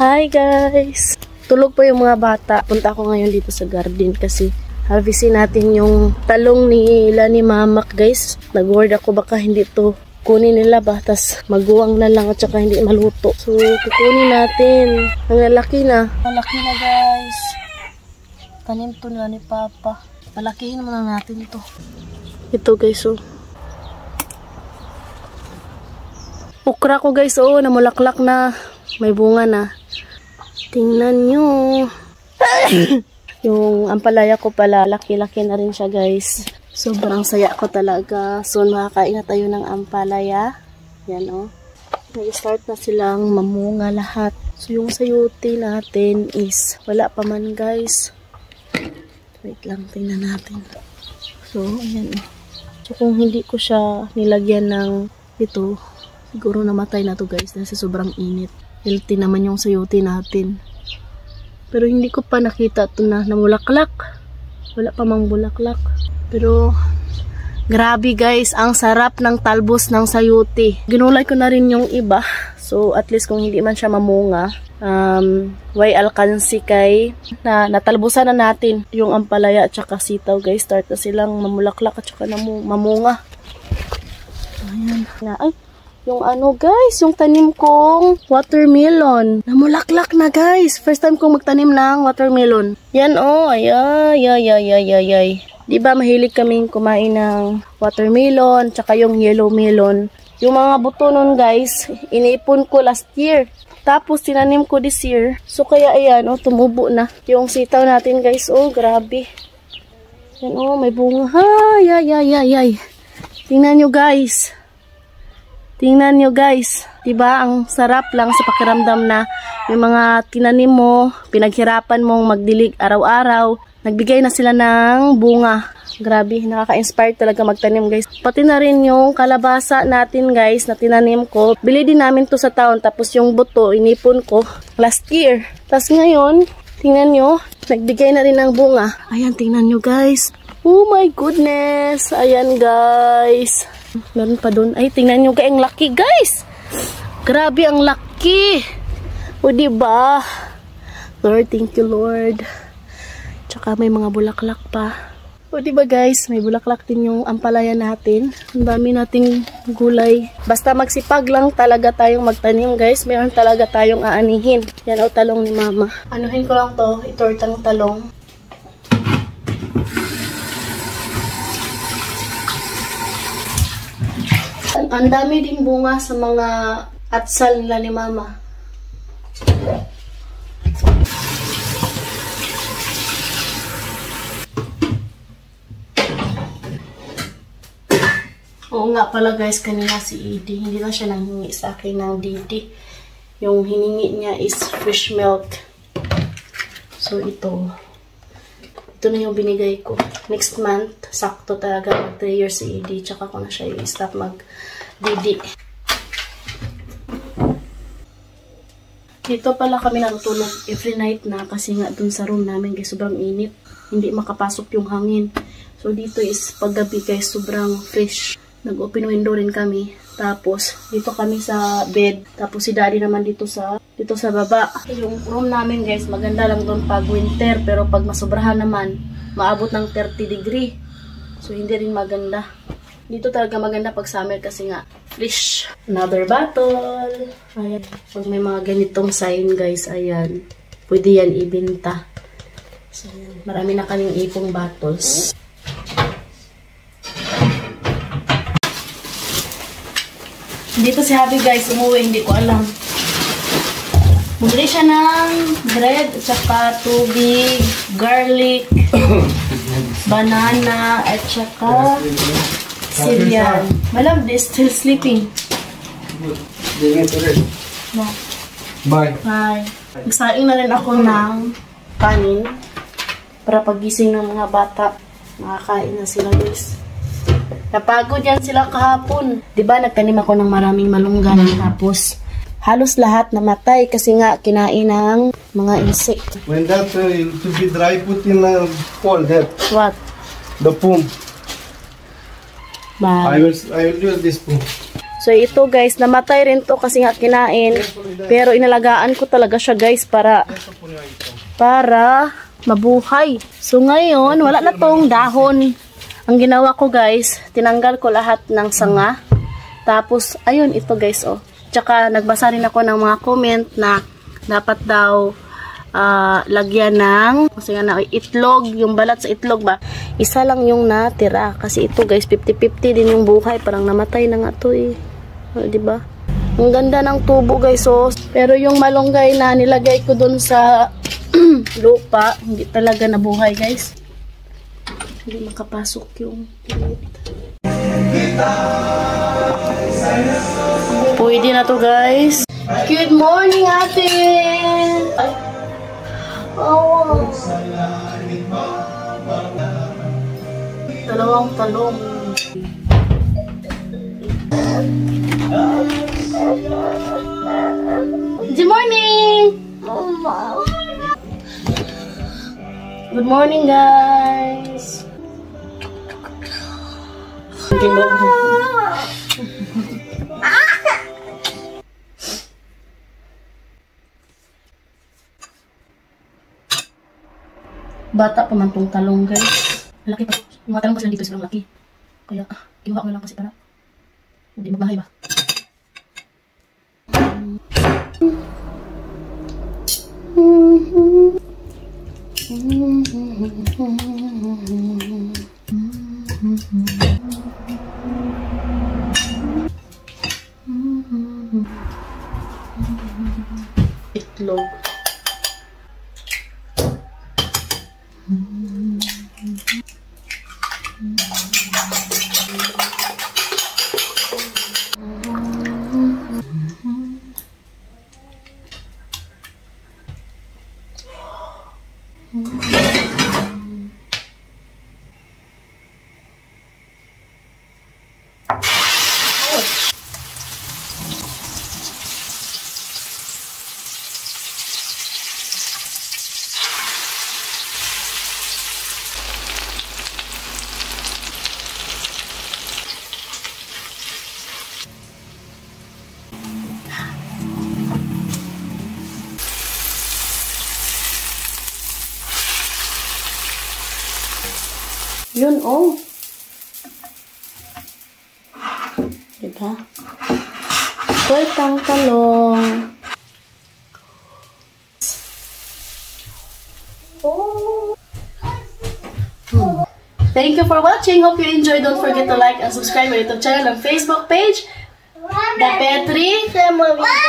Hi guys! Tulog po yung mga bata. Punta ako ngayon dito sa garden kasi harvestin natin yung talong nila ni Mama guys. Nag-word ako baka hindi to kunin nila ba, tas maguwang na lang at saka hindi maluto. So, kukunin natin. Ang lalaki na. Malaki na guys. Tanim to nila ni Papa. Palakihin muna natin to. Ito guys, oh. Okra ko guys, oh. Namulaklak na. May bunga na. Tingnan nyo. Yung ampalaya ko pala, laki-laki na rin siya guys. Sobrang saya ko talaga. Soon makakain na tayo ng ampalaya. Yan o. Nag-start na silang mamunga lahat. So yung sayote natin is wala pa man guys. Wait lang, tingnan natin. So ayan o. So kung hindi ko siya nilagyan ng ito, siguro namatay na to guys. Kasi sobrang init. Healthy naman yung sayote natin. Pero hindi ko pa nakita ito na namulaklak. Wala pa mang bulaklak. Pero grabe guys, ang sarap ng talbos ng sayote. Ginulay ko na rin yung iba. So at least kung hindi man siya mamunga, way alkansi kay na natalbusan na natin yung ampalaya at saka sitaw guys. Start na silang mamulaklak at saka mamunga. Ayan. Ay, yung ano guys, yung tanim kong watermelon. Namulaklak na guys. First time kong magtanim ng watermelon. Yan oh, ay. Diba mahilig kaming kumain ng watermelon, tsaka yung yellow melon. Yung mga buto nun guys, iniipon ko last year. Tapos tinanim ko this year. So kaya ayan, oh, tumubo na. Yung sitaw natin guys, oh grabe. Yan oh, may bunga. Ay. Tingnan nyo guys. Tingnan nyo guys, diba ang sarap lang sa pakiramdam na yung mga tinanim mo, pinaghirapan mong magdilig araw-araw, nagbigay na sila ng bunga. Grabe, nakaka-inspire talaga magtanim guys. Pati na rin yung kalabasa natin guys na tinanim ko. Bili din namin to sa town, tapos yung buto inipon ko last year. Tapos ngayon, tingnan nyo, nagbigay na rin ng bunga. Ayan, tingnan nyo guys. Oh my goodness, ayan guys. Meron pa doon. Ay, tingnan nyo kaya ang laki guys. Grabe ang laki. O diba? Lord, thank you Lord. Tsaka may mga bulaklak pa. O diba guys, may bulaklak din yung ampalaya natin. Ang dami nating gulay. Basta magsipag lang talaga tayong magtanim guys. Mayroon talaga tayong aanihin. Yan o talong ni Mama. Anuhin ko lang to. Itortang talong. Ang dami ding bunga sa mga atsal nila ni Mama. Oo nga pala guys, kanina si Edie, hindi na siya nanghingi sa akin ng Didi. Yung hiningi niya is fresh milk. So ito na yung binigay ko. Next month, sakto talaga mag 3 years si Edie. Tsaka ko na siya i-stop mag-Didi. Dito pala kami natutulog every night na kasi nga dun sa room namin guys, sobrang init. Hindi makapasok yung hangin. So dito is paggabi guys, sobrang fresh. Nag-open window rin kami. Tapos dito kami sa bed. Tapos si Daddy naman dito sa baba. Yung room namin guys, maganda lang doon pag winter. Pero pag masobrahan naman, maabot ng 30 degree. So hindi rin maganda. Dito talaga maganda pag summer kasi nga fresh. Another bottle. Ayan. Pag may mga ganitong sign guys, ayan. Pwede yan ibenta. So marami na kaming ipong bottles. Dito si Happy guys, umuwi, hindi ko alam. Bumili siya ng bread, at saka tubig, garlic, banana, at saka cereal. Malam, they're still sleeping. No. Bye. Bye. Nagsaing na rin ako ng kanin para pagising ng mga bata. Makakain na sila guys. Napagod yan sila kahapon. Diba nagtanim ako ng maraming malunggay. Tapos halos lahat namatay kasi nga kinain ng mga insect. When that to be dry, put in a cold that. What? The pump. Bye. I will use this pump. So ito guys, namatay rin to kasi nga kinain. Pero inalagaan ko talaga siya guys para mabuhay. So ngayon, wala na tong dahon. Ang ginawa ko guys, tinanggal ko lahat ng sanga. Tapos, ayun, ito guys, oh. Tsaka nagbasa rin ako ng mga comment na dapat daw lagyan ng kasi nga na itlog, yung balat sa itlog ba. Isa lang yung natira. Kasi ito guys, 50-50 din yung buhay. Parang namatay na nga to eh. O, diba? Ang ganda ng tubo guys, oh. Pero yung malunggay na nilagay ko dun sa lupa, hindi talaga nabuhay guys. Hindi makapasok yung pwede na to guys. Good morning ate! Oh. Dalawang talong. Good morning! Good morning guys! Bata pa man tong talong guys. Malaki pa. Yung mga talong kasi nandito silang laki. Kaya kinuha ko na lang kasi para hindi magbahay ba. Itlog. Yun, oh. Diba? Kwetang talong. Oh. Thank you for watching. Hope you enjoyed. Don't forget to like and subscribe my YouTube channel and Facebook page. The Petri Family.